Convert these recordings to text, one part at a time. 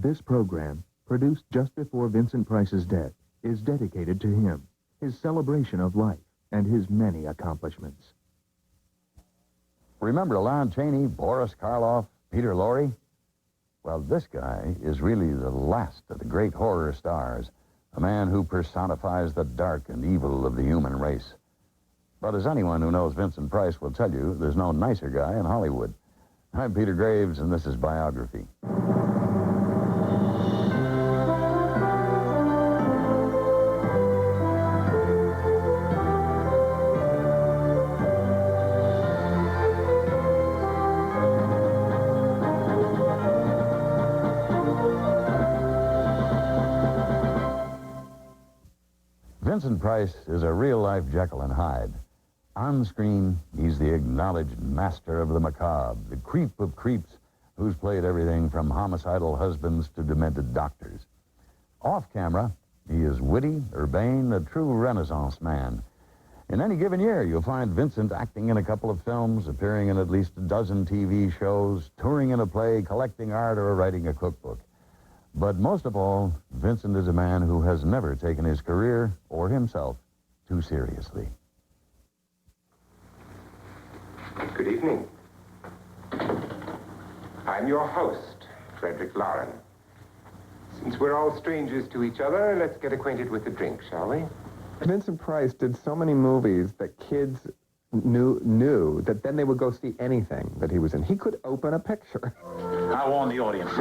This program, produced just before Vincent Price's death, is dedicated to him, his celebration of life, and his many accomplishments. Remember Lon Chaney, Boris Karloff, Peter Lorre? Well, this guy is really the last of the great horror stars, a man who personifies the dark and evil of the human race. But as anyone who knows Vincent Price will tell you, there's no nicer guy in Hollywood. I'm Peter Graves, and this is Biography. Vincent Price is a real-life Jekyll and Hyde. On screen, he's the acknowledged master of the macabre, the creep of creeps who's played everything from homicidal husbands to demented doctors. Off camera, he is witty, urbane, a true Renaissance man. In any given year, you'll find Vincent acting in a couple of films, appearing in at least a dozen TV shows, touring in a play, collecting art, or writing a cookbook. But most of all, Vincent is a man who has never taken his career or himself too seriously. Good evening. I'm your host, Frederick Lauren. Since we're all strangers to each other, let's get acquainted with a drink, shall we? Vincent Price did so many movies that kids knew that then they would go see anything that he was in. He could open a picture. I warn the audience.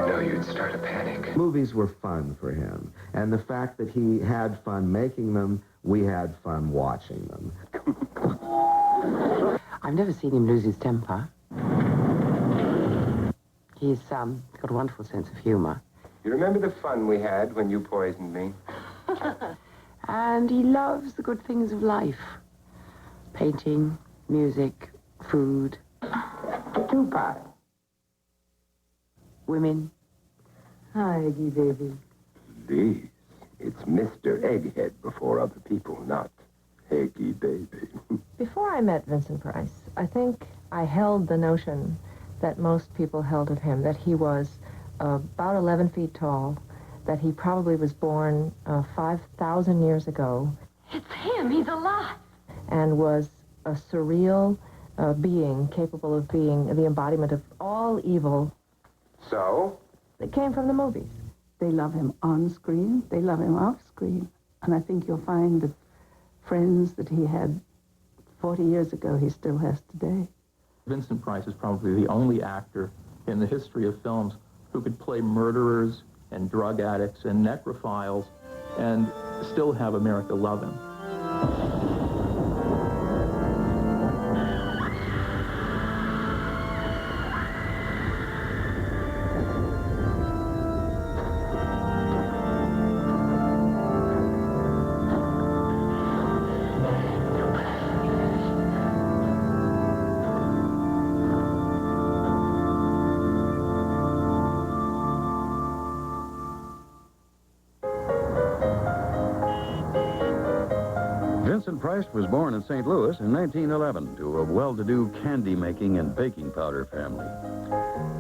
No, you'd start a panic. Movies were fun for him, and the fact that he had fun making them, we had fun watching them. I've never seen him lose his temper. He's got a wonderful sense of humor. You remember the fun we had when you poisoned me? And he loves the good things of life. Painting, music, food. Goodbye. Women. Hi, Eggy, baby. Please, it's Mr. Egghead before other people, not Eggy, baby. Before I met Vincent Price, I think I held the notion that most people held of him, that he was about 11 feet tall, that he probably was born 5,000 years ago. It's him. He's alive. And was a surreal being capable of being the embodiment of all evil. So? It came from the movies. They love him on screen. They love him off screen. And I think you'll find that friends that he had 40 years ago, he still has today. Vincent Price is probably the only actor in the history of films who could play murderers and drug addicts and necrophiles and still have America love him. Vincent Price was born in St. Louis in 1911 to a well-to-do candy-making and baking powder family.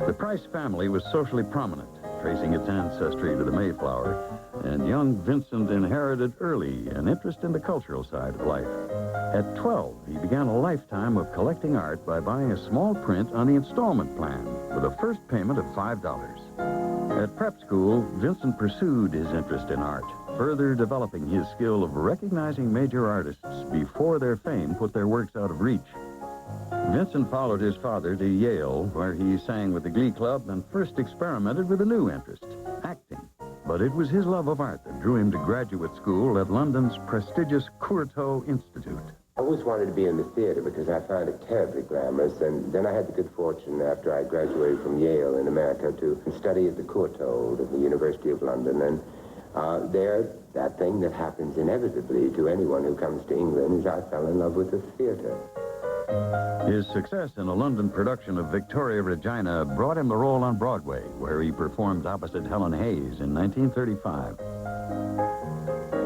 The Price family was socially prominent, tracing its ancestry to the Mayflower, and young Vincent inherited early an interest in the cultural side of life. At 12, he began a lifetime of collecting art by buying a small print on the installment plan with a first payment of $5. At prep school, Vincent pursued his interest in art, further developing his skill of recognizing major artists before their fame put their works out of reach. Vincent followed his father to Yale, where he sang with the Glee Club and first experimented with a new interest, acting. But it was his love of art that drew him to graduate school at London's prestigious Courtauld Institute. I always wanted to be in the theater because I found it terribly glamorous, and then I had the good fortune after I graduated from Yale in America to study at the Courtauld at the University of London, and there, that thing that happens inevitably to anyone who comes to England is I fell in love with the theater. His success in a London production of Victoria Regina brought him the role on Broadway, where he performed opposite Helen Hayes in 1935.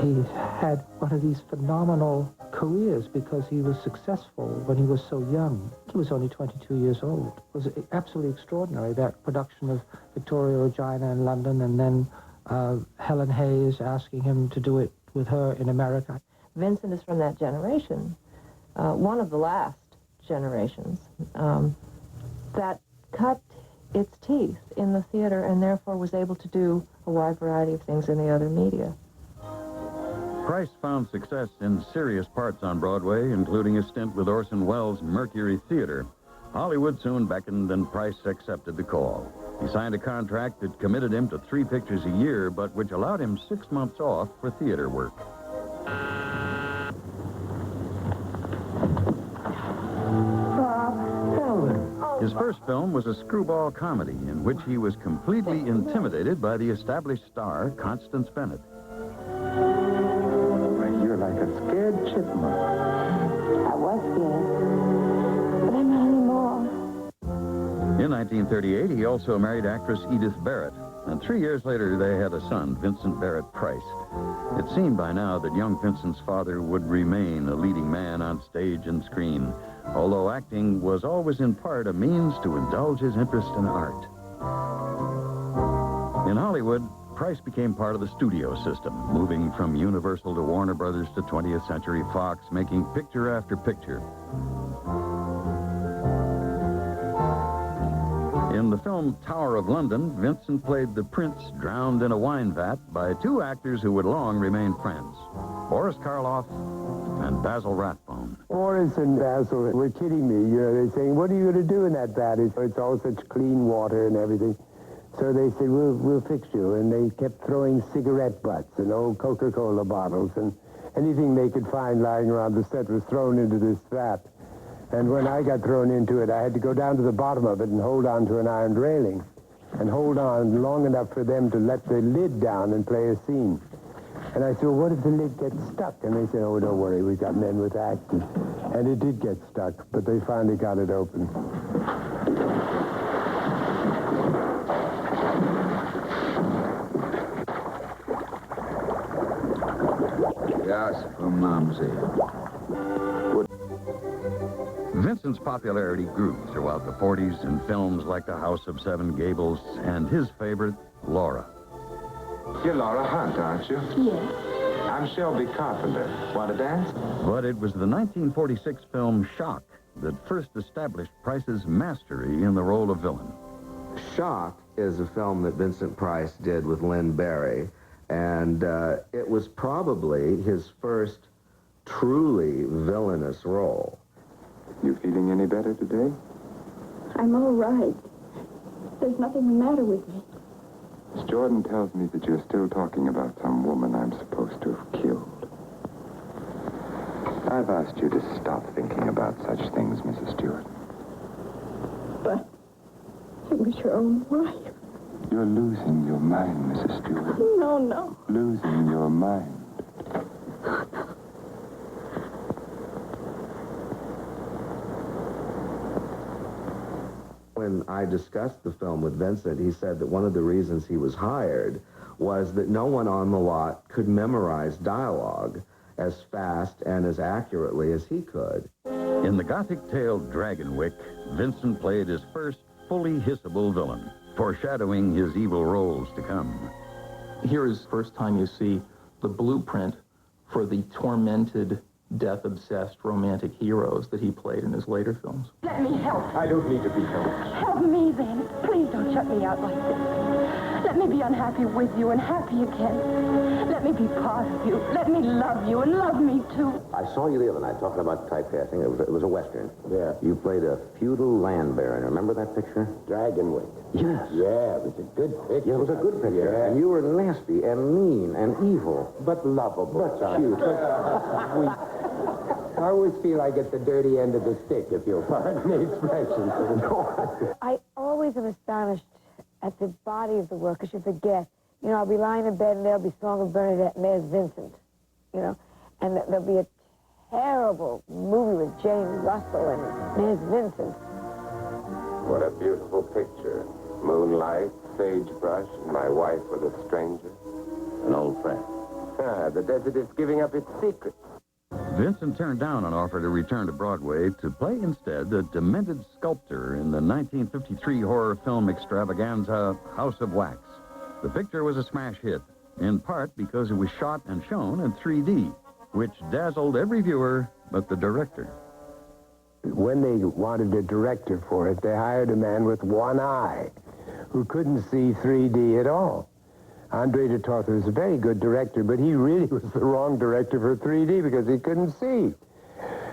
He had one of these phenomenal careers because he was successful when he was so young. He was only 22 years old. It was absolutely extraordinary, that production of Victoria Regina in London, and then Helen Hayes asking him to do it with her in America. Vincent is from that generation, one of the last generations, that cut its teeth in the theater and therefore was able to do a wide variety of things in the other media. Price found success in serious parts on Broadway, including a stint with Orson Welles' Mercury Theater. Hollywood soon beckoned, and Price accepted the call. He signed a contract that committed him to 3 pictures a year, but which allowed him 6 months off for theater work. His first film was a screwball comedy in which he was completely intimidated by the established star, Constance Bennett. You're like a scared chipmunk. I was scared, but I'm not anymore. In 1938, he also married actress Edith Barrett, and 3 years later they had a son, Vincent Barrett Price. It seemed by now that young Vincent's father would remain a leading man on stage and screen, although acting was always in part a means to indulge his interest in art. In Hollywood, Price became part of the studio system, moving from Universal to Warner Brothers to 20th Century Fox, making picture after picture. In the film Tower of London, Vincent played the prince drowned in a wine vat by 2 actors who would long remain friends, Boris Karloff and Basil Rathbone. Boris and Basil were kidding me. You know, they're saying, what are you going to do in that vat? It's all such clean water and everything. So they said, we'll fix you. And they kept throwing cigarette butts and old Coca-Cola bottles, and anything they could find lying around the set was thrown into this vat. And when I got thrown into it, I had to go down to the bottom of it and hold on to an iron railing and hold on long enough for them to let the lid down and play a scene. And I said, well, what if the lid gets stuck? And they said, oh, don't worry, we got men with act. And it did get stuck, but they finally got it open. Yes, from Momsey. Vincent's popularity grew throughout the 40s in films like The House of Seven Gables and his favorite, Laura. You're Laura Hunt, aren't you? Yes. I'm Shelby Carpenter. Want to dance? But it was the 1946 film Shock that first established Price's mastery in the role of villain. Shock is a film that Vincent Price did with Lynn Barry, and it was probably his first truly villainous role. You feeling any better today? I'm all right. There's nothing the matter with me. Miss Jordan tells me that you're still talking about some woman I'm supposed to have killed. I've asked you to stop thinking about such things, Mrs. Stewart. But it was your own wife. You're losing your mind, Mrs. Stewart. No. Losing your mind. When I discussed the film with Vincent, he said that one of the reasons he was hired was that no one on the lot could memorize dialogue as fast and as accurately as he could. In the Gothic tale Dragonwyck, Vincent played his first fully hissable villain, foreshadowing his evil roles to come. Here is the first time you see the blueprint for the tormented, death-obsessed romantic heroes that he played in his later films. Let me help. I don't need to be helped. Help me, then. Please don't shut me out like this. Let me be unhappy with you and happy again. Let me be part of you. Let me love you and love me, too. I saw you the other night talking about typecasting. It was a Western. Yeah. You played a feudal land baron. Remember that picture? Dragonwyck. Yes. Yeah, it was a good picture. Yeah, it was a good picture. Yeah. And you were nasty and mean and evil. But lovable. But cute. Sweet. I always feel I get the dirty end of the stick, if you'll pardon the expression. I always am astonished at the body of the work, because you forget. You know, I'll be lying in bed and there'll be Song of Bernadette and there's Vincent, you know, and there'll be a terrible movie with Jane Russell and there's Vincent. What a beautiful picture. Moonlight, sagebrush, and my wife with a stranger. An old friend. The desert is giving up its secrets. Vincent turned down an offer to return to Broadway to play instead a demented sculptor in the 1953 horror film extravaganza House of Wax. The picture was a smash hit, in part because it was shot and shown in 3D, which dazzled every viewer but the director. When they wanted a director for it, they hired a man with one eye who couldn't see 3D at all. Andre de Toth was a very good director, but he really was the wrong director for 3D because he couldn't see.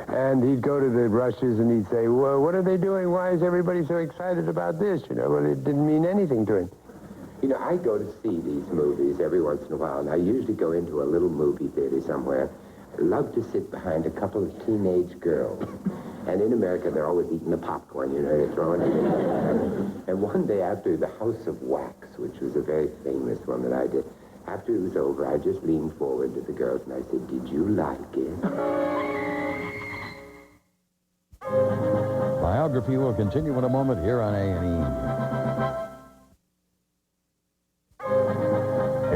And he'd go to the rushes and he'd say, well, what are they doing? Why is everybody so excited about this? You know, well, it didn't mean anything to him. You know, I go to see these movies every once in a while, and I usually go into a little movie theater somewhere. I love to sit behind a couple of teenage girls. And in America, they're always eating the popcorn, you know, they're throwing it in. And one day after the House of Wax, which was a very famous one that I did, after it was over, I just leaned forward to the girls and I said, did you like it? Biography will continue in a moment here on A&E.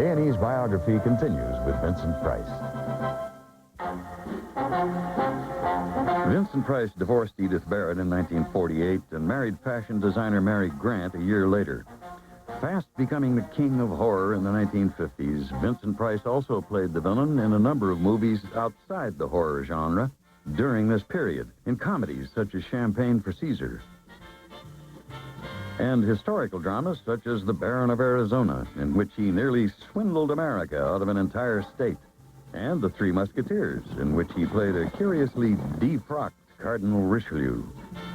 A&E's Biography continues with Vincent Price. Vincent Price divorced Edith Barrett in 1948 and married fashion designer Mary Grant a year later. Fast becoming the king of horror in the 1950s, Vincent Price also played the villain in a number of movies outside the horror genre during this period, in comedies such as Champagne for Caesar, and historical dramas such as The Baron of Arizona, in which he nearly swindled America out of an entire state, and The Three Musketeers, in which he played a curiously defrocked Cardinal Richelieu,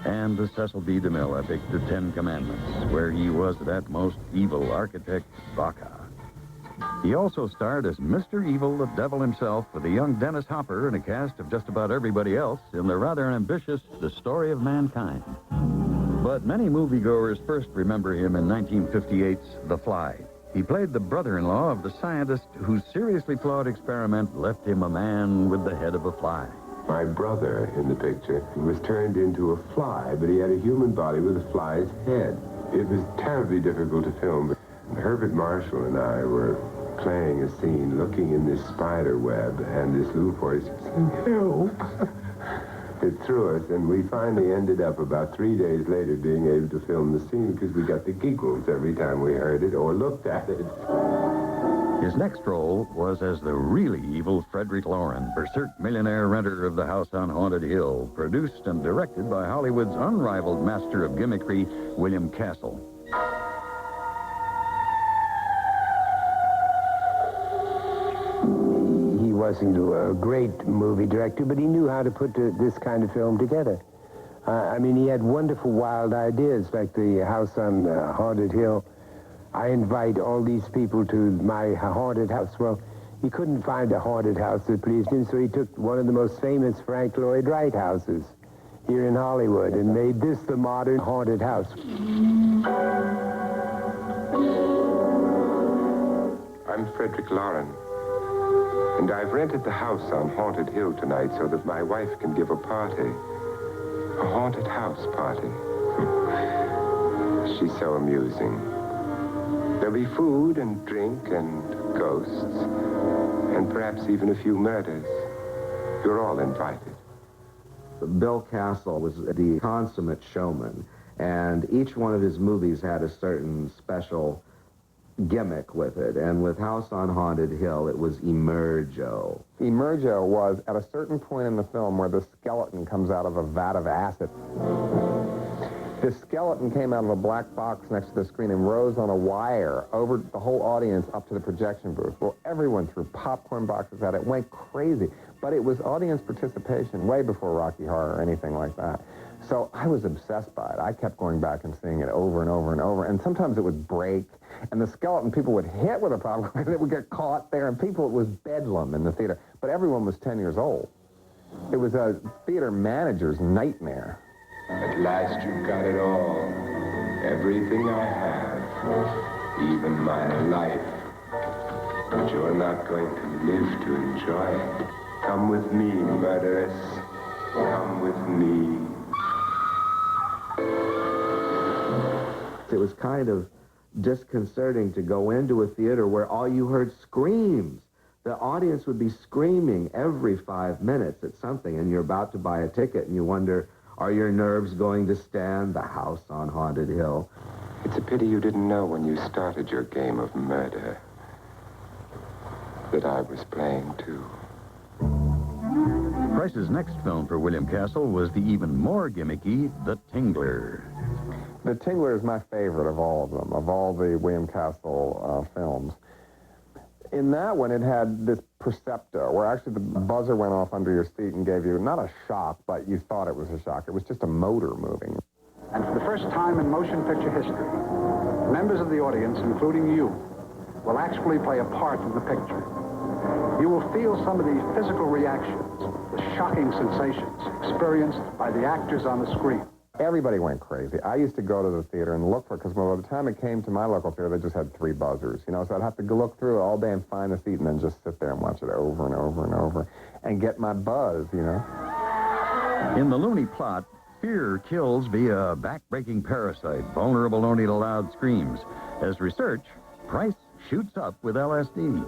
and the Cecil B. DeMille epic The Ten Commandments, where he was that most evil architect, Baca. He also starred as Mr. Evil, the devil himself, with a young Dennis Hopper and a cast of just about everybody else in the rather ambitious The Story of Mankind. But many moviegoers first remember him in 1958's The Fly. He played the brother-in-law of the scientist whose seriously flawed experiment left him a man with the head of a fly. My brother in the picture was turned into a fly, but he had a human body with a fly's head. It was terribly difficult to film. Herbert Marshall and I were playing a scene looking in this spider web, and this little voice saying, help! It threw us, and we finally ended up about 3 days later being able to film the scene because we got the giggles every time we heard it or looked at it. His next role was as the really evil Frederick Lauren, berserk millionaire renter of the house on Haunted Hill, produced and directed by Hollywood's unrivaled master of gimmickry, William Castle. He wasn't a great movie director, but he knew how to put this kind of film together. I mean, he had wonderful, wild ideas, like the house on Haunted Hill. I invite all these people to my haunted house. Well, he couldn't find a haunted house that pleased him, so he took one of the most famous Frank Lloyd Wright houses here in Hollywood and made this the modern haunted house. I'm Frederick Lauren, and I've rented the house on Haunted Hill tonight so that my wife can give a party. A haunted house party. She's so amusing. There'll be food and drink and ghosts, and perhaps even a few murders. You're all invited. Bill Castle was the consummate showman, and each one of his movies had a certain special gimmick with it. And with House on Haunted Hill, it was Emergo. Emergo was at a certain point in the film where the skeleton comes out of a vat of acid. This skeleton came out of a black box next to the screen and rose on a wire over the whole audience up to the projection booth. Well, everyone threw popcorn boxes at it. It went crazy. But it was audience participation way before Rocky Horror or anything like that. So I was obsessed by it. I kept going back and seeing it over and over and over. And sometimes it would break, and the skeleton people would hit with a popcorn, and it would get caught there, and it was bedlam in the theater. But everyone was 10 years old. It was a theater manager's nightmare. At last you've got it all. Everything I have, even my life. But you're not going to live to enjoy it. Come with me, murderess. Come with me. It was kind of disconcerting to go into a theater where all you heard screams. the audience would be screaming every 5 minutes at something, and you're about to buy a ticket, and you wonder, are your nerves going to stand the house on Haunted Hill? It's a pity you didn't know when you started your game of murder that I was playing too. Price's next film for William Castle was the even more gimmicky The Tingler. The Tingler is my favorite of all of them, of all the William Castle films. In that one, it had this perceptor, where actually the buzzer went off under your seat and gave you, not a shock, but you thought it was a shock. It was just a motor moving. And for the first time in motion picture history, members of the audience, including you, will actually play a part in the picture. You will feel some of the physical reactions, the shocking sensations experienced by the actors on the screen. Everybody went crazy. I used to go to the theater and look for it, because by the time it came to my local theater, they just had 3 buzzers, you know, so I'd have to look through it all day and find a seat and then just sit there and watch it over and over and over and get my buzz, you know. In the loony plot, fear kills via a back-breaking parasite, vulnerable only to loud screams. As research, Price shoots up with LSD.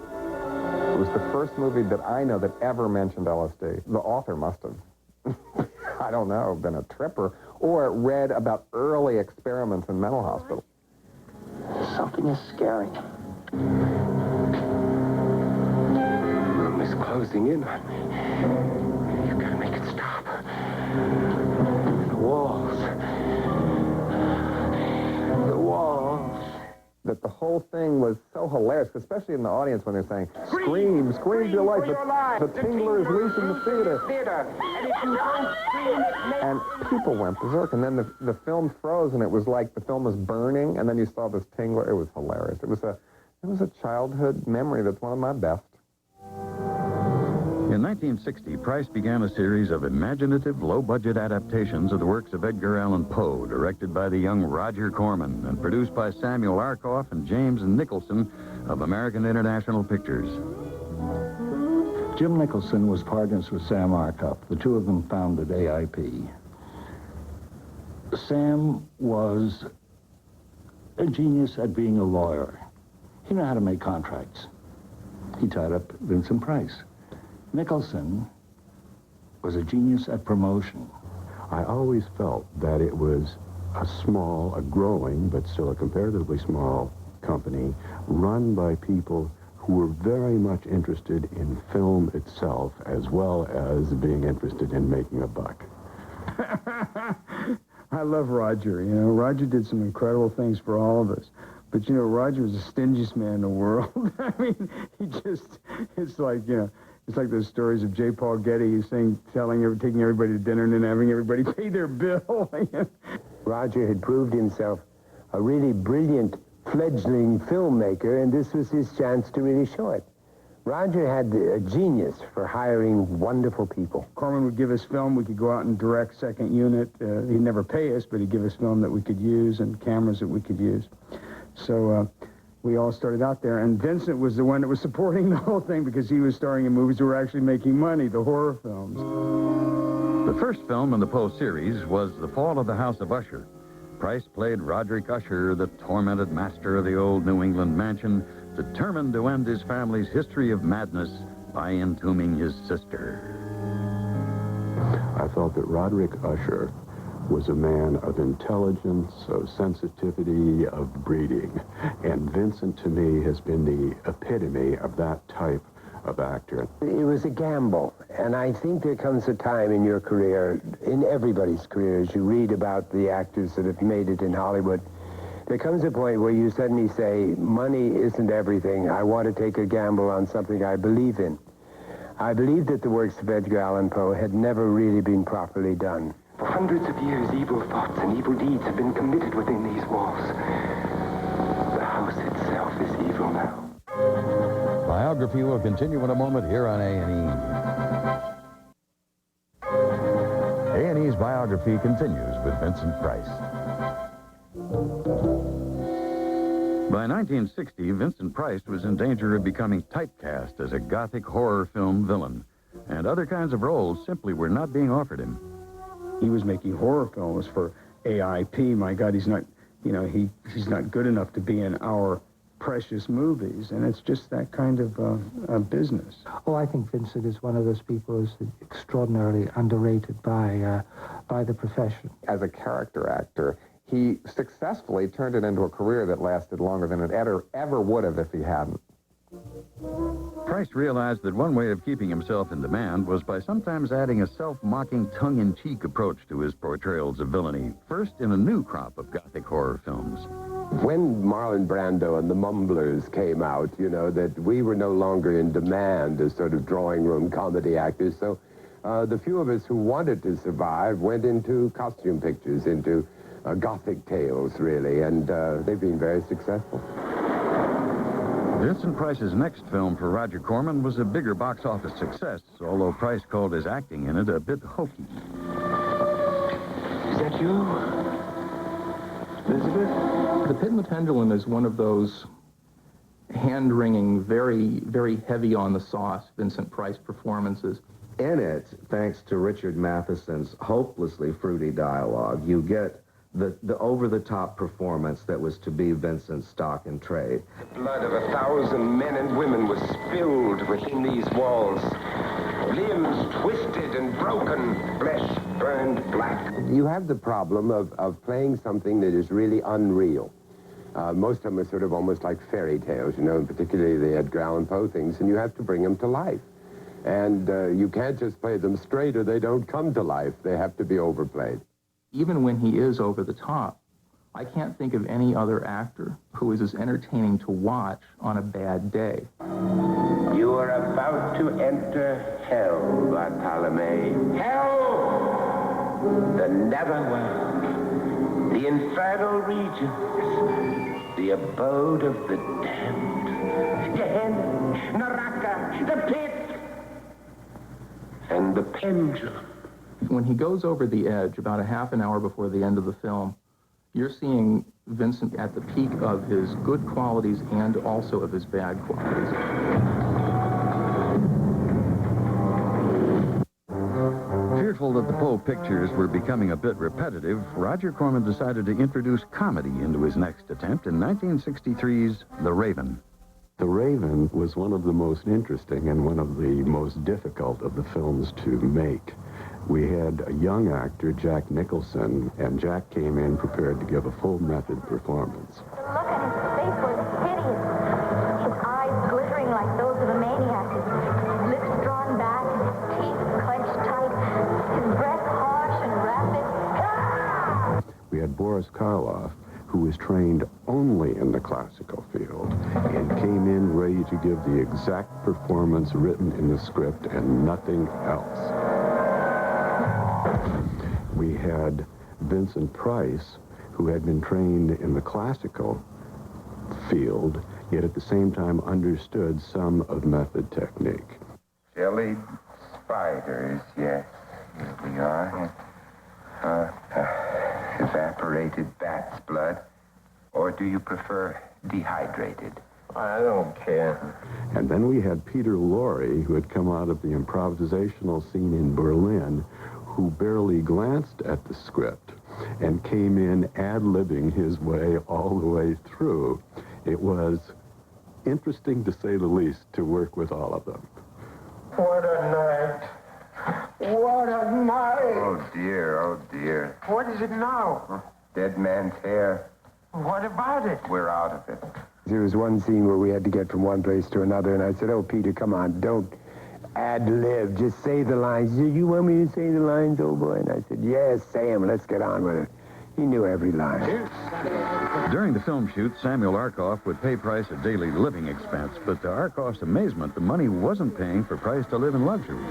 It was the first movie that I know that ever mentioned LSD. The author must have, I don't know, been a tripper, or read about early experiments in mental hospitals. Something is scary. The room is closing in on me. You gotta make it stop. The walls. The walls. That the whole thing was so hilarious, especially in the audience when they're saying, scream, scream your life. The Tingler is loose in the theater. And if you don't scream, it And people went berserk, and then the film froze, and it was like the film was burning, and then you saw this Tingler. It was hilarious. It was a childhood memory that's one of my best. In 1960, Price began a series of imaginative, low-budget adaptations of the works of Edgar Allan Poe, directed by the young Roger Corman and produced by Samuel Arkoff and James Nicholson of American International Pictures. Jim Nicholson was partners with Sam Arkoff. The two of them founded AIP. Sam was a genius at being a lawyer. He knew how to make contracts. He tied up Vincent Price. Nicholson was a genius at promotion. I always felt that it was a growing, but still a comparatively small company, run by people who were very much interested in film itself, as well as being interested in making a buck. I love Roger. You know, Roger did some incredible things for all of us. But, you know, Roger was the stingiest man in the world. I mean, it's like, you know, it's like those stories of J. Paul Getty taking everybody to dinner and then having everybody pay their bill. Roger had proved himself a really brilliant fledgling filmmaker, and this was his chance to really show it. Roger had a genius for hiring wonderful people. Corman would give us film. We could go out and direct second unit. He'd never pay us, but he'd give us film that we could use and cameras that we could use. So we all started out there, and Vincent was the one that was supporting the whole thing because he was starring in movies that were actually making money, the horror films. The first film in the Poe series was The Fall of the House of Usher. Price played Roderick Usher, the tormented master of the old New England mansion, determined to end his family's history of madness by entombing his sister. I felt that Roderick Usher was a man of intelligence, of sensitivity, of breeding. And Vincent, to me, has been the epitome of that type of actor. It was a gamble, and I think there comes a time in your career, in everybody's career, as you read about the actors that have made it in Hollywood, there comes a point where you suddenly say, money isn't everything. I want to take a gamble on something I believe in. I believe that the works of Edgar Allan Poe had never really been properly done. For hundreds of years, evil thoughts and evil deeds have been committed within these walls. The house itself is evil now. Biography will continue in a moment here on A&E. A&E's biography continues with Vincent Price. By 1960, Vincent Price was in danger of becoming typecast as a gothic horror film villain, and other kinds of roles simply were not being offered him. He was making horror films for AIP. My God, he's not, you know, he's not good enough to be in our precious movies, and it's just that kind of business. Oh, I think Vincent is one of those people who's extraordinarily underrated by the profession. As a character actor, he successfully turned it into a career that lasted longer than it ever would have if he hadn't. Price realized that one way of keeping himself in demand was by sometimes adding a self-mocking, tongue-in-cheek approach to his portrayals of villainy, first in a new crop of Gothic horror films. When Marlon Brando and the Mumblers came out, you know, that we were no longer in demand as sort of drawing room comedy actors, so the few of us who wanted to survive went into costume pictures, into Gothic tales, really, and they've been very successful. Vincent Price's next film for Roger Corman was a bigger box office success, although Price called his acting in it a bit hokey. Is that you, Elizabeth? The Pit and the Pendulum is one of those hand-wringing, very, very heavy on the sauce Vincent Price performances. In it, thanks to Richard Matheson's hopelessly fruity dialogue, you get the over-the-top performance that was to be Vincent's stock in trade. The blood of 1,000 men and women was spilled within these walls. Limbs twisted and broken, flesh burned black. You have the problem of playing something that is really unreal. Most of them are sort of almost like fairy tales, you know, and particularly the Edgar Allan Poe things, and you have to bring them to life. And you can't just play them straight or they don't come to life. They have to be overplayed. Even when he is over the top, I can't think of any other actor who is as entertaining to watch on a bad day. You are about to enter hell, Bartholomew. Hell! The netherworld, the infernal regions, the abode of the damned, Gehenna, Naraka, the pit, and the pendulum. When he goes over the edge, about a half an hour before the end of the film, you're seeing Vincent at the peak of his good qualities and also of his bad qualities. Fearful that the Poe pictures were becoming a bit repetitive, Roger Corman decided to introduce comedy into his next attempt in 1963's The Raven. The Raven was one of the most interesting and one of the most difficult of the films to make. We had a young actor, Jack Nicholson, and Jack came in prepared to give a full method performance. The look on his face was hideous. His eyes glittering like those of a maniac, his lips drawn back, his teeth clenched tight, his breath harsh and rapid. We had Boris Karloff, who was trained only in the classical field and came in ready to give the exact performance written in the script and nothing else. We had Vincent Price, who had been trained in the classical field, yet at the same time understood some of method technique. Jellied spiders, yes. Here we are. Evaporated bat's blood. Or do you prefer dehydrated? I don't care. And then we had Peter Lorre, who had come out of the improvisational scene in Berlin, who barely glanced at the script and came in ad-libbing his way all the way through. It was interesting, to say the least, to work with all of them. What a night. What a night. Oh, dear, oh, dear. What is it now? Dead man's hair. What about it? We're out of it. There was one scene where we had to get from one place to another, and I said, oh, Peter, come on, don't ad-lib. Just say the lines. He said, you want me to say the lines, old boy? And I said, yes, say them. Let's get on with it. He knew every line. During the film shoot, Samuel Arkoff would pay Price a daily living expense, but to Arkoff's amazement, the money wasn't paying for Price to live in luxury.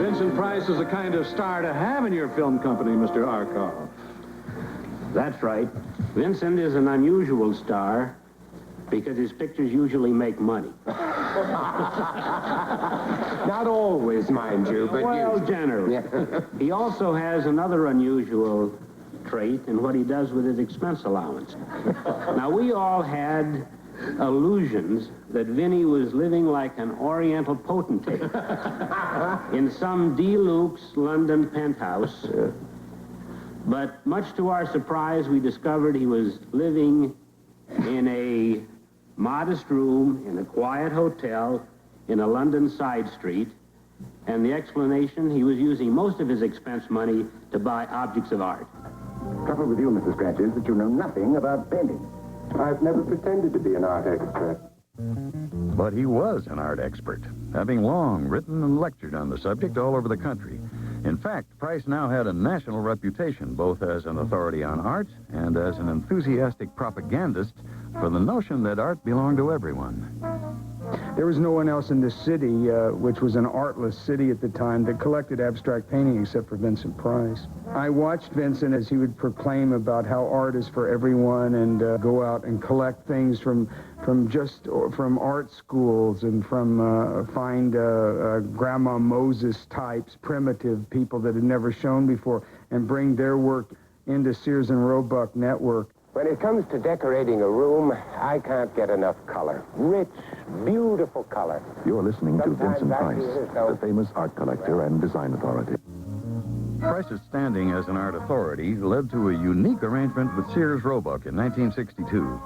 Vincent Price is the kind of star to have in your film company, Mr. Arkoff. That's right. Vincent is an unusual star because his pictures usually make money. Not always, mind you, but well, generally. He also has another unusual trait in what he does with his expense allowance. Now, we all had illusions that Vinny was living like an oriental potentate in some deluxe London penthouse. But much to our surprise, we discovered he was living in a modest room in a quiet hotel in a London side street, and the explanation, he was using most of his expense money to buy objects of art. Trouble with you, Mr. Scratch, is that you know nothing about painting. I've never pretended to be an art expert. But he was an art expert, having long written and lectured on the subject all over the country. In fact, Price now had a national reputation, both as an authority on art and as an enthusiastic propagandist for the notion that art belonged to everyone. There was no one else in this city, which was an artless city at the time, that collected abstract painting except for Vincent Price. I watched Vincent as he would proclaim about how art is for everyone and go out and collect things from art schools and from find Grandma Moses types, primitive people that had never shown before, and bring their work into Sears and Roebuck network. When it comes to decorating a room, I can't get enough color. Rich, beautiful color. You're listening to Sometimes Vincent I Price, feel as though- the famous art collector and design authority. Price's standing as an art authority led to a unique arrangement with Sears Roebuck in 1962.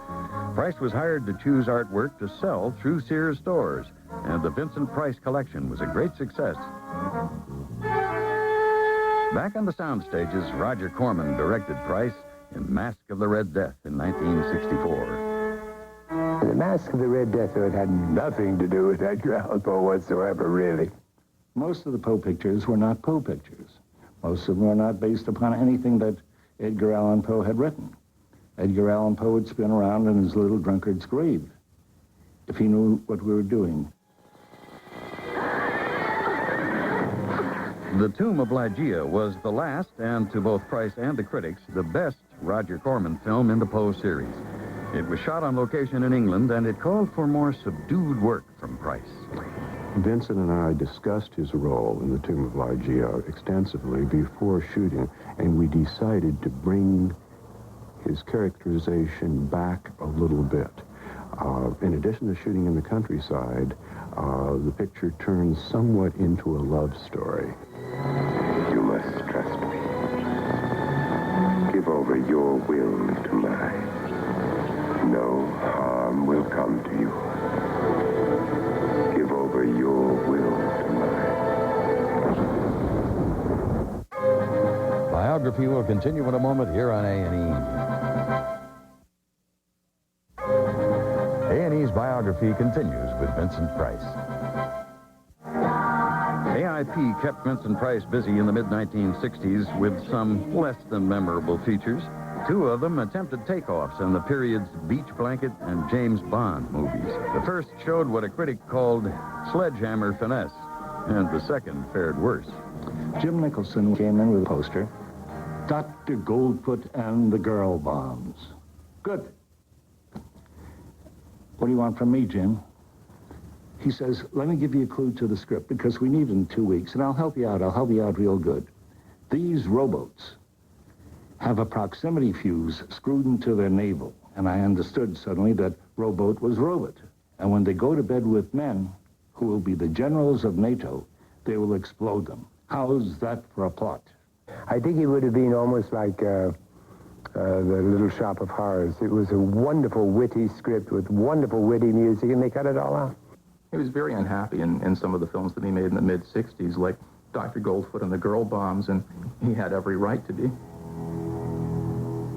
Price was hired to choose artwork to sell through Sears stores, and the Vincent Price collection was a great success. Back on the sound stages, Roger Corman directed Price in Mask of the Red Death in 1964. The Mask of the Red Death, it had nothing to do with Edgar Allan Poe whatsoever, really. Most of the Poe pictures were not Poe pictures. Most of them were not based upon anything that Edgar Allan Poe had written. Edgar Allan Poe would spin around in his little drunkard's grave if he knew what we were doing. The Tomb of Ligeia was the last, and to both Price and the critics, the best Roger Corman film in the Poe series. It was shot on location in England, and it called for more subdued work from Price. Vincent and I discussed his role in the Tomb of Ligeia extensively before shooting, and we decided to bring his characterization back a little bit. In addition to shooting in the countryside, the picture turns somewhat into a love story. You must trust me. Give over your will to mine. No harm will come to you. Give over your will to mine. Biography will continue in a moment here on A&E. A&E's Biography continues with Vincent Price. AIP kept Vincent Price busy in the mid-1960s with some less than memorable features. Two of them attempted takeoffs in the period's Beach Blanket and James Bond movies. The first showed what a critic called sledgehammer finesse, and the second fared worse. Jim Nicholson came in with a poster, Dr. Goldfoot and the Girl Bombs. Good. What do you want from me, Jim? He says, let me give you a clue to the script, because we need it in 2 weeks, and I'll help you out. I'll help you out real good. These rowboats have a proximity fuse screwed into their navel, and I understood suddenly that rowboat was robot. And when they go to bed with men, who will be the generals of NATO, they will explode them. How's that for a plot? I think it would have been almost like The Little Shop of Horrors. It was a wonderful, witty script with wonderful, witty music, and they cut it all out. He was very unhappy in some of the films that he made in the mid-60s, like Dr. Goldfoot and the Girl Bombs, and he had every right to be.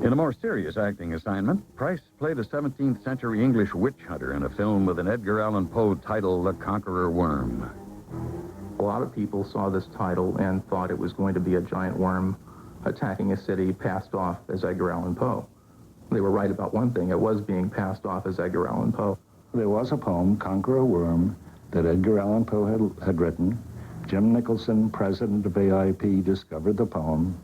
In a more serious acting assignment, Price played a 17th century English witch hunter in a film with an Edgar Allan Poe title, The Conqueror Worm. A lot of people saw this title and thought it was going to be a giant worm attacking a city passed off as Edgar Allan Poe. They were right about one thing. It was being passed off as Edgar Allan Poe. There was a poem, Conqueror Worm, that Edgar Allan Poe had written. Jim Nicholson, president of AIP, discovered the poem,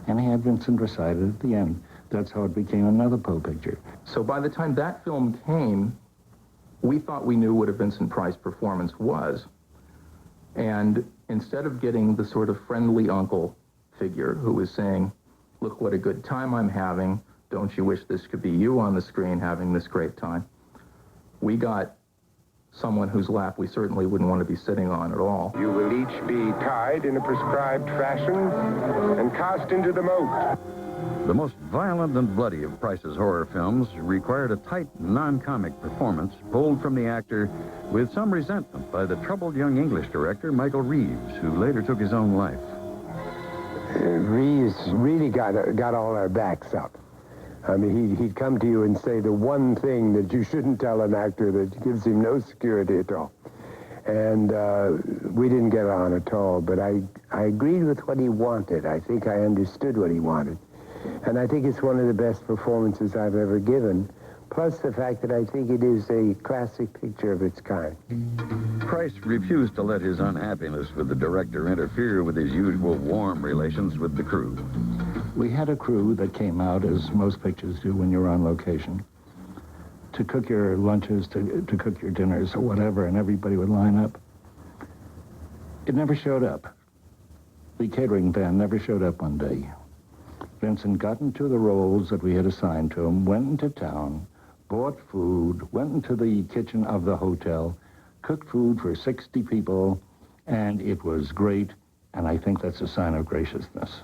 and he had Vincent recite it at the end. That's how it became another Poe picture. So by the time that film came, we thought we knew what a Vincent Price performance was. And instead of getting the sort of friendly uncle figure who was saying, look what a good time I'm having, don't you wish this could be you on the screen having this great time, we got someone whose lap we certainly wouldn't want to be sitting on at all. You will each be tied in a prescribed fashion and cast into the moat. The most violent and bloody of Price's horror films required a tight, non-comic performance pulled from the actor with some resentment by the troubled young English director Michael Reeves, who later took his own life. Reeves really got all our backs up. I mean, he'd come to you and say the one thing that you shouldn't tell an actor that gives him no security at all. And we didn't get on at all, but I agreed with what he wanted. I think I understood what he wanted. And I think it's one of the best performances I've ever given, plus the fact that I think it is a classic picture of its kind. Price refused to let his unhappiness with the director interfere with his usual warm relations with the crew. We had a crew that came out, as most pictures do when you're on location, to cook your lunches, to cook your dinners or whatever, and everybody would line up. It never showed up. The catering van never showed up one day. Vincent got into the roles that we had assigned to him, went into town, bought food, went into the kitchen of the hotel, cooked food for 60 people, and it was great, and I think that's a sign of graciousness.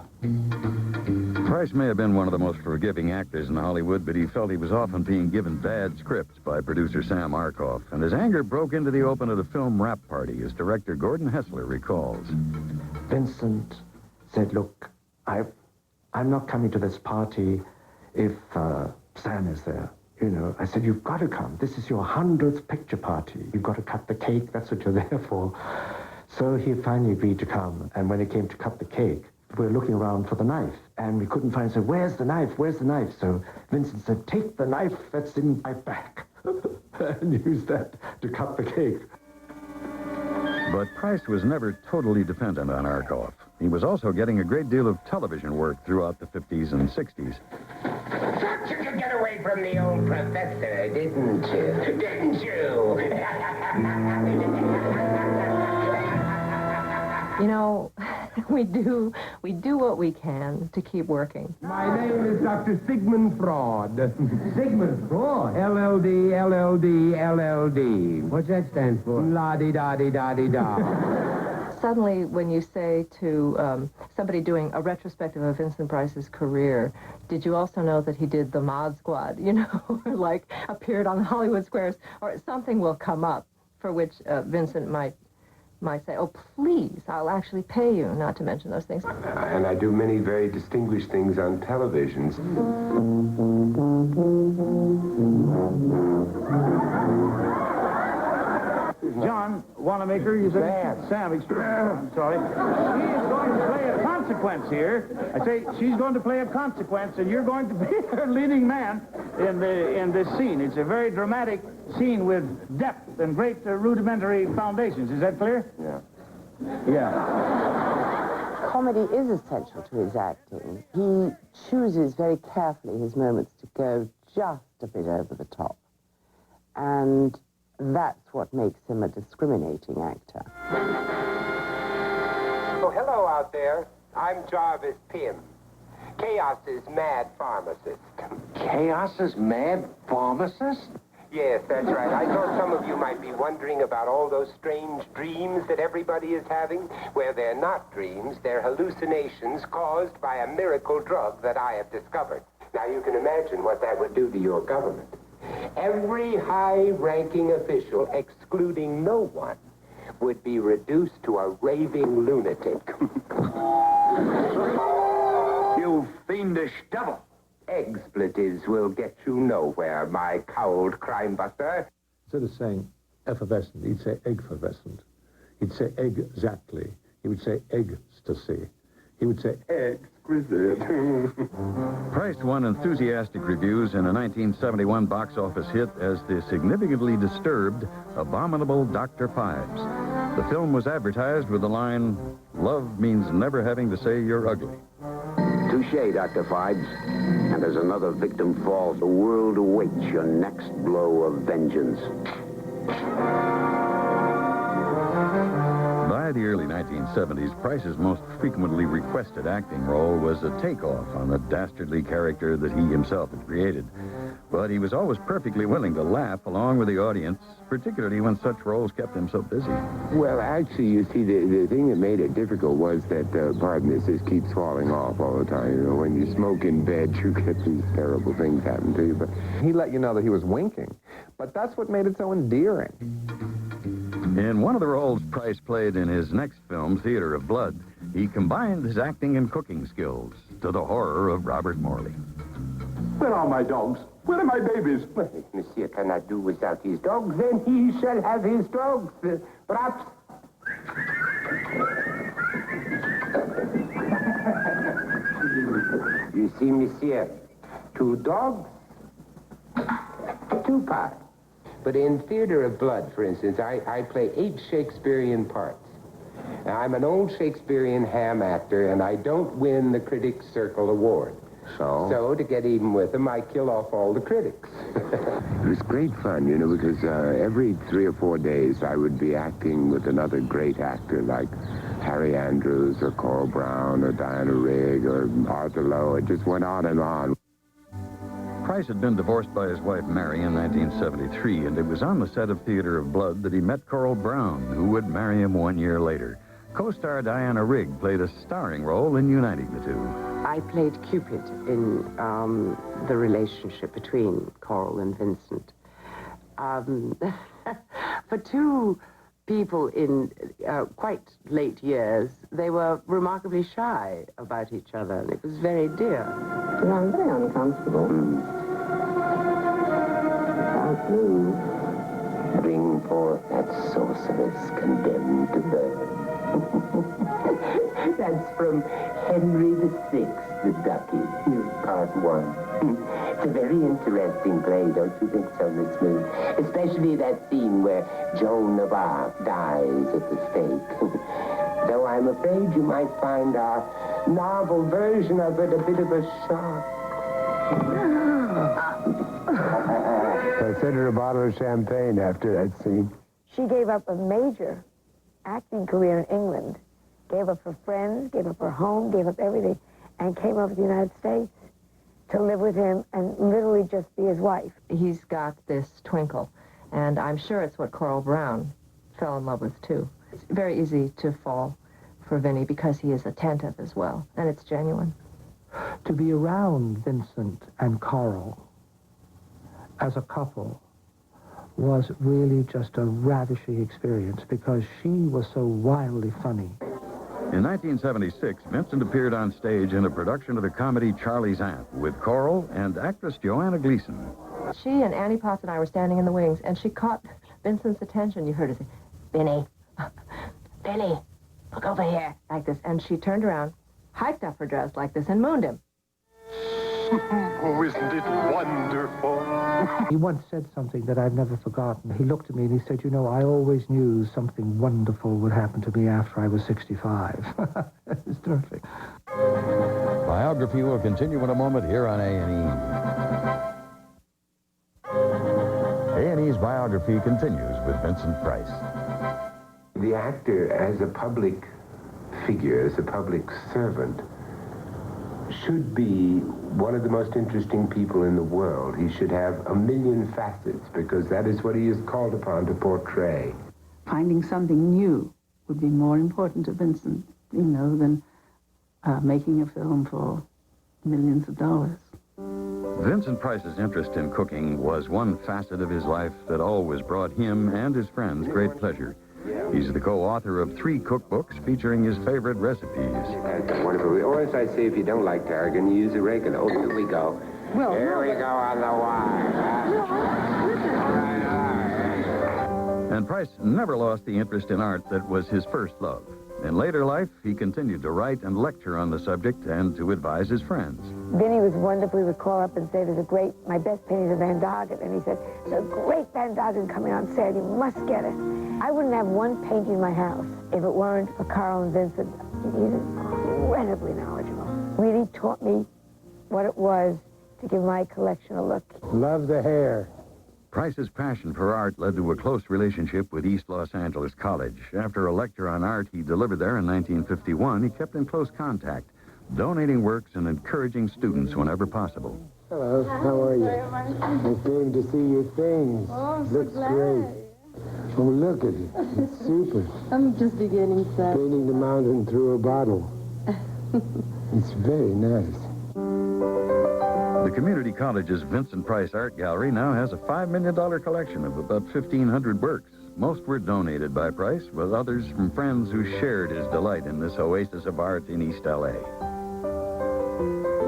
Price may have been one of the most forgiving actors in Hollywood, but he felt he was often being given bad scripts by producer Sam Arkoff, and his anger broke into the open at a film wrap party, as director Gordon Hessler recalls. Vincent said, look, I'm not coming to this party if Sam is there. You know, I said, you've got to come. This is your 100th picture party. You've got to cut the cake. That's what you're there for. So he finally agreed to come. And when it came to cut the cake, we were looking around for the knife. And we couldn't find it. So where's the knife? Where's the knife? So Vincent said, take the knife that's in my back. And use that to cut the cake. But Price was never totally dependent on Arkoff. He was also getting a great deal of television work throughout the 50s and 60s. Thought you could get away from the old professor, didn't you? Didn't you? You know, we do what we can to keep working. My name is Dr. Sigmund Freud. Sigmund Freud? LLD, LLD, LLD. What's that stand for? La-di-da-di-da-di-da. Suddenly, when you say to somebody doing a retrospective of Vincent Price's career, did you also know that he did the Mod Squad, you know, or like appeared on Hollywood Squares, or something will come up for which Vincent might say, oh, please, I'll actually pay you not to mention those things. And I do many very distinguished things on televisions. John Wanamaker, you say? Sam, I'm sorry. She is going to play a consequence here. I say she's going to play a consequence, and you're going to be her leading man in this scene. It's a very dramatic scene with depth and great rudimentary foundations. Is that clear? Yeah. Yeah. Comedy is essential to his acting. He chooses very carefully his moments to go just a bit over the top. And that's what makes him a discriminating actor. Oh, hello out there. I'm Jarvis Pym, Chaos's mad pharmacist. Chaos's mad pharmacist? Yes, that's right. I thought some of you might be wondering about all those strange dreams that everybody is having. Well, they're not dreams. They're hallucinations caused by a miracle drug that I have discovered. Now, you can imagine what that would do to your government. Every high-ranking official, excluding no one, would be reduced to a raving lunatic. You fiendish devil! Expletives will get you nowhere, my cowled crime-buster. Instead of saying effervescent, he'd say eggfervescent. He'd say egg-exactly. He would say ecstasy. He would say exquisite. Price won enthusiastic reviews in a 1971 box office hit as the significantly disturbed, abominable Dr. Fives. The film was advertised with the line, "Love means never having to say you're ugly." Touché, Dr. Fives. And as another victim falls, the world awaits your next blow of vengeance. By By the early 1970s, Price's most frequently requested acting role was a takeoff on the dastardly character that he himself had created. But he was always perfectly willing to laugh along with the audience, particularly when such roles kept him so busy. Well, actually, you see, the thing that made it difficult was that, pardon this keeps falling off all the time. You know, when you smoke in bed, you get these terrible things happen to you. But he let you know that he was winking. But that's what made it so endearing. In one of the roles Price played in his next film, Theater of Blood, he combined his acting and cooking skills, to the horror of Robert Morley. Where are my dogs? Where are my babies? Well, if Monsieur cannot do without his dogs, then he shall have his dogs. Perhaps... You see, Monsieur, 2 dogs, 2 pies. But in Theater of Blood, for instance, I play 8 Shakespearean parts. Now, I'm an old Shakespearean ham actor, and I don't win the Critics' Circle Award. So, to get even with them, I kill off all the critics. It was great fun, you know, because every 3 or 4 days I would be acting with another great actor like Harry Andrews or Coral Brown or Diana Rigg or Arthur Lowe. It just went on and on. Price had been divorced by his wife Mary in 1973, and it was on the set of Theater of Blood that he met Coral Brown, who would marry him 1 year later. Co-star Diana Rigg played a starring role in uniting the two. I played Cupid in the relationship between Coral and Vincent. For 2 people in quite late years, they were remarkably shy about each other, and it was very dear. Well, I'm very uncomfortable. Can't move. Bring forth that sorceress condemned to birth. That's from Henry VI, the Ducky, Part 1. It's a very interesting play, don't you think so, Miss Smith? Especially that scene where Joan of Arc dies at the stake. Though I'm afraid you might find our novel version of it a bit of a shock. I sent her a bottle of champagne after that scene. She gave up a major acting career in England, gave up her friends, gave up her home, gave up everything, and came over to the United States to live with him and literally just be his wife. He's got this twinkle, and I'm sure it's what Coral Brown fell in love with, too. It's very easy to fall for Vinny because he is attentive as well, and it's genuine. To be around Vincent and Coral as a couple was really just a ravishing experience because she was so wildly funny. In 1976, Vincent appeared on stage in a production of the comedy Charlie's Aunt with Coral and actress Joanna Gleason. She and Annie Potts and I were standing in the wings, and she caught Vincent's attention. You heard her say, Vinny, Vinny, look over here, like this. And she turned around, hiked up her dress like this, and mooned him. Oh, isn't it wonderful? He once said something that I've never forgotten. He looked at me and he said, you know, I always knew something wonderful would happen to me after I was 65. It's terrific. Biography will continue in a moment here on A&E. A&E's Biography continues with Vincent Price. The actor, as a public figure, as a public servant, should be one of the most interesting people in the world. He should have a million facets because that is what he is called upon to portray. Finding something new would be more important to Vincent, you know, than making a film for millions of dollars. Vincent Price's interest in cooking was one facet of his life that always brought him and his friends great pleasure. He's the co-author of 3 cookbooks featuring his favorite recipes. Wonderful. Or as I say, if you don't like tarragon, you use oregano. Oh, here we go. Well, here we go on the wire. And Price never lost the interest in art that was his first love. In later life, he continued to write and lecture on the subject and to advise his friends. Vinny was wonderful. He would call up and say, there's a great, my best painting is a Van Gogh. And he said, there's a great Van Gogh coming on sale. You must get it. I wouldn't have one painting in my house if it weren't for Carl and Vincent. He's incredibly knowledgeable. Really taught me what it was to give my collection a look. Love the hair. Price's passion for art led to a close relationship with East Los Angeles College. After a lecture on art he delivered there in 1951, he kept in close contact, donating works and encouraging students whenever possible. Hello, how are you? I came to see your things. Oh, I'm Looks so glad. great. Oh, look at it. It's super. I'm just beginning, sir. Painting the mountain through a bottle. It's very nice. The community college's Vincent Price Art Gallery now has a $5 million collection of about 1,500 works. Most were donated by Price, with others from friends who shared his delight in this oasis of art in East L.A.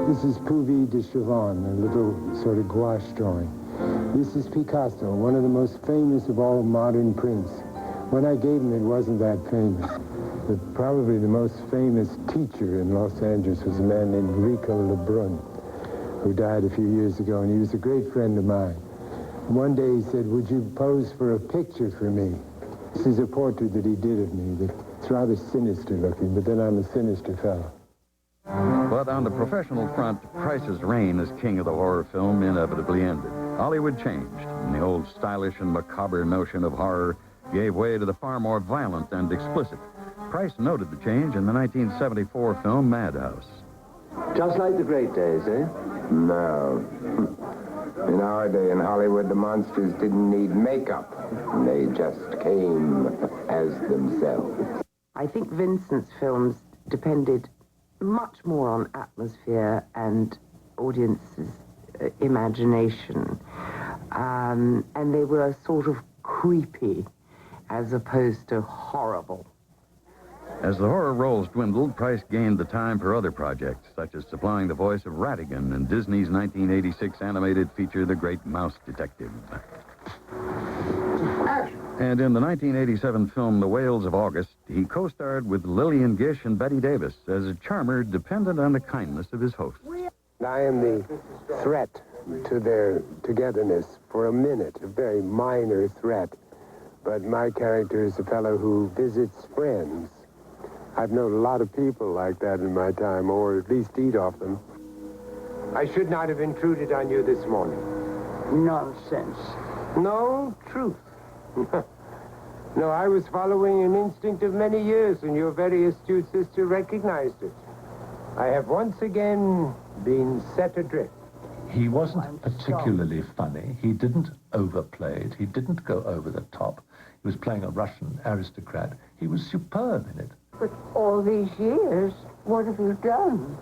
This is Puvis de Chavannes, a little sort of gouache drawing. This is Picasso, one of the most famous of all modern prints. When I gave him, it wasn't that famous. But probably the most famous teacher in Los Angeles was a man named Rico Lebrun, who died a few years ago, and he was a great friend of mine. One day he said, would you pose for a picture for me? This is a portrait that he did of me. It's rather sinister looking, but then I'm a sinister fellow. But on the professional front, Price's reign as king of the horror film inevitably ended. Hollywood changed, and the old stylish and macabre notion of horror gave way to the far more violent and explicit. Price noted the change in the 1974 film Madhouse. Just like the great days, eh? No. In our day in Hollywood, the monsters didn't need makeup. They just came as themselves. I think Vincent's films depended much more on atmosphere and audience's imagination. And they were sort of creepy as opposed to horrible. As the horror roles dwindled, Price gained the time for other projects, such as supplying the voice of Ratigan in Disney's 1986 animated feature, The Great Mouse Detective. And in the 1987 film, The Whales of August, he co-starred with Lillian Gish and Bette Davis as a charmer dependent on the kindness of his hosts. I am the threat to their togetherness for a minute, a very minor threat. But my character is a fellow who visits friends. I've known a lot of people like that in my time, or at least eat off them. I should not have intruded on you this morning. Nonsense. No, truth. No, I was following an instinct of many years, and your very astute sister recognized it. I have once again been set adrift. He wasn't particularly funny. He didn't overplay it. He didn't go over the top. He was playing a Russian aristocrat. He was superb in it. But all these years, what have you done?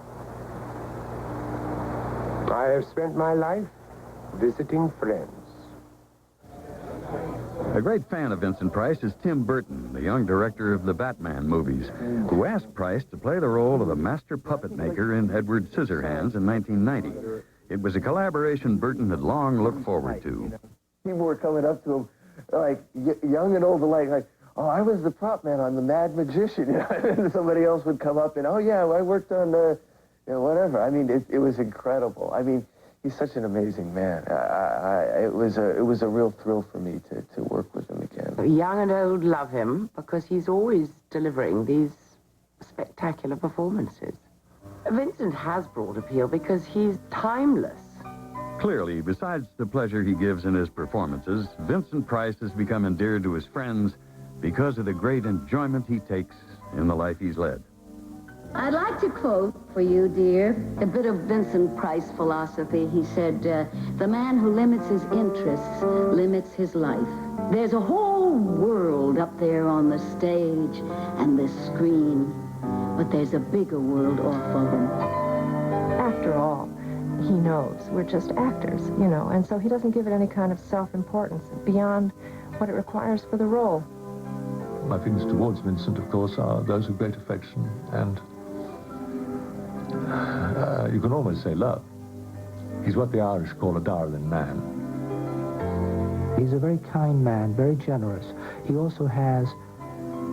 I have spent my life visiting friends. A great fan of Vincent Price is Tim Burton, the young director of the Batman movies, who asked Price to play the role of the master puppet maker in Edward Scissorhands in 1990. It was a collaboration Burton had long looked forward to. People were coming up to him, like, young and old alike, like, oh, I was the prop man on The Mad Magician. You know? And somebody else would come up and, oh, yeah, I worked on, whatever. I mean, it was incredible. I mean, he's such an amazing man. It was a real thrill for me to work with him again. Young and old love him because he's always delivering these spectacular performances. Vincent has broad appeal because he's timeless. Clearly, besides the pleasure he gives in his performances, Vincent Price has become endeared to his friends because of the great enjoyment he takes in the life he's led. I'd like to quote for you, dear, a bit of Vincent Price philosophy. He said, the man who limits his interests limits his life. There's a whole world up there on the stage and the screen, but there's a bigger world off of him. After all, he knows we're just actors, you know, and so he doesn't give it any kind of self-importance beyond what it requires for the role. My feelings towards Vincent, of course, are those of great affection and, you can almost say love. He's what the Irish call a darling man. He's a very kind man, very generous. He also has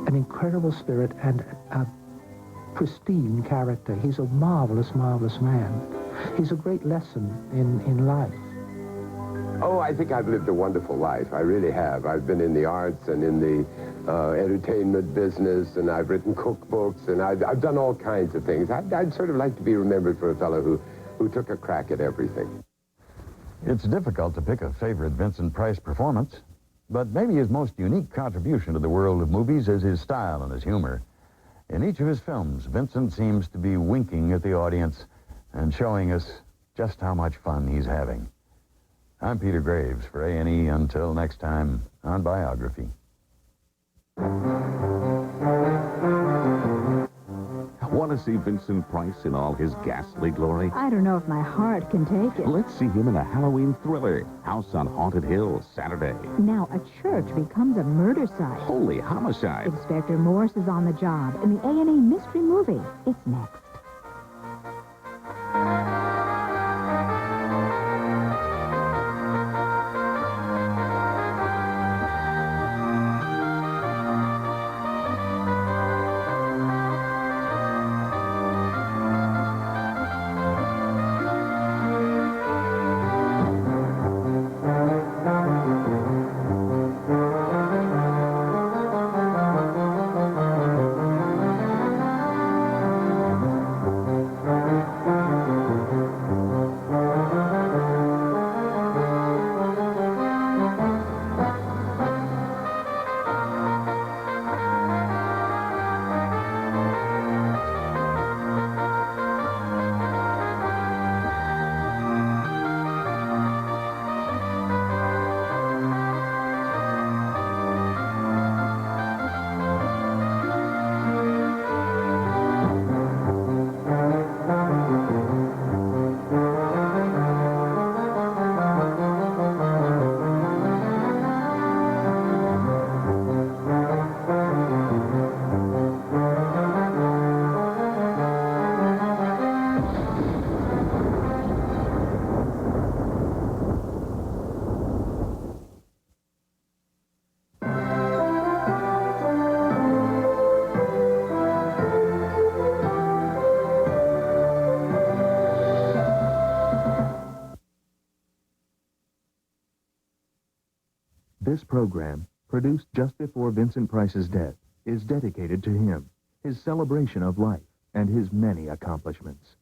an incredible spirit and a pristine character. He's a marvelous, marvelous man. He's a great lesson in life. Oh, I think I've lived a wonderful life. I really have. I've been in the arts and in the entertainment business, and I've written cookbooks, and I've done all kinds of things. I'd sort of like to be remembered for a fellow who took a crack at everything. It's difficult to pick a favorite Vincent Price performance, but maybe his most unique contribution to the world of movies is his style and his humor. In each of his films, Vincent seems to be winking at the audience and showing us just how much fun he's having. I'm Peter Graves for A&E. Until next time on Biography. Want to see Vincent Price in all his ghastly glory? I don't know if my heart can take it. Let's see him in a Halloween thriller, House on Haunted Hill, Saturday. Now a church becomes a murder site. Holy homicide. Inspector Morse is on the job in the A&E mystery movie. It's next. This program, produced just before Vincent Price's death, is dedicated to him, his celebration of life, and his many accomplishments.